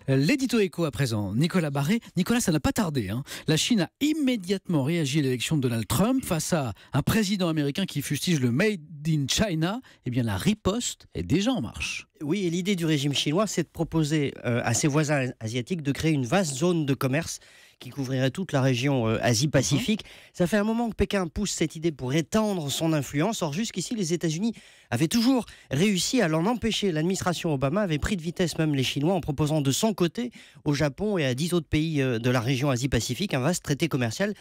L'édito écho à présent, Nicolas Barré. Nicolas, ça n'a pas tardé. La Chine a immédiatement réagi à l'élection de Donald Trump face à un président américain qui fustige le Made in China. Eh bien, la riposte est déjà en marche. Oui, et l'idée du régime chinois, c'est de proposer à ses voisins asiatiques de créer une vaste zone de commerce qui couvrirait toute la région Asie-Pacifique. Ça fait un moment que Pékin pousse cette idée pour étendre son influence. Or, jusqu'ici, les États-Unis avaient toujours réussi à l'en empêcher. L'administration Obama avait pris de vitesse même les Chinois en proposant de son côté au Japon et à 10 autres pays de la région Asie-Pacifique un vaste traité commercial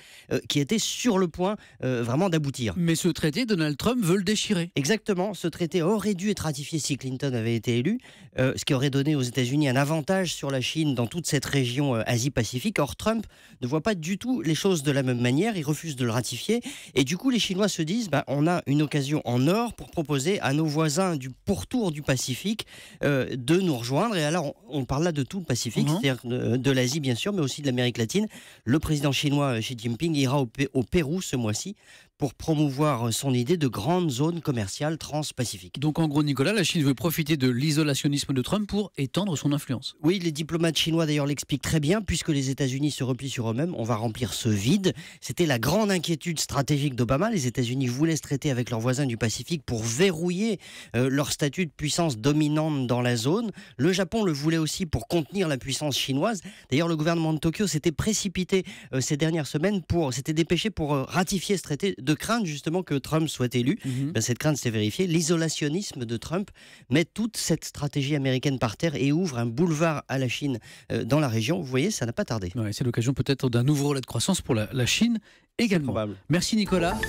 qui était sur le point vraiment d'aboutir. Mais ce traité, Donald Trump veut le déchirer. Exactement, ce traité aurait dû être ratifié si Clinton avait été élu, ce qui aurait donné aux États-Unis un avantage sur la Chine dans toute cette région Asie-Pacifique. Or, Trump ne voit pas du tout les choses de la même manière, il refuse de le ratifier, et du coup les Chinois se disent on a une occasion en or pour proposer à nos voisins du pourtour du Pacifique de nous rejoindre. Et alors on parle là de tout le Pacifique, c'est-à-dire de l'Asie bien sûr, mais aussi de l'Amérique latine. Le président chinois Xi Jinping ira au Pérou ce mois-ci pour promouvoir son idée de grande zone commerciale transpacifique. Donc en gros, Nicolas, la Chine veut profiter de l'isolationnisme de Trump pour étendre son influence. Oui, les diplomates chinois d'ailleurs l'expliquent très bien, puisque les États-Unis se replient sur eux-mêmes, on va remplir ce vide. C'était la grande inquiétude stratégique d'Obama. Les États-Unis voulaient se traiter avec leurs voisins du Pacifique pour verrouiller leur statut de puissance dominante dans la zone. Le Japon le voulait aussi pour contenir la puissance chinoise. D'ailleurs, le gouvernement de Tokyo s'était précipité ces dernières semaines, s'était dépêché pour ratifier ce traité de crainte justement que Trump soit élu. Cette crainte s'est vérifiée. L'isolationnisme de Trump met toute cette stratégie américaine par terre et ouvre un boulevard à la Chine dans la région. Vous voyez, ça n'a pas tardé. Ouais, c'est l'occasion peut-être d'un nouveau relais de croissance pour la Chine également. Probable. Merci Nicolas.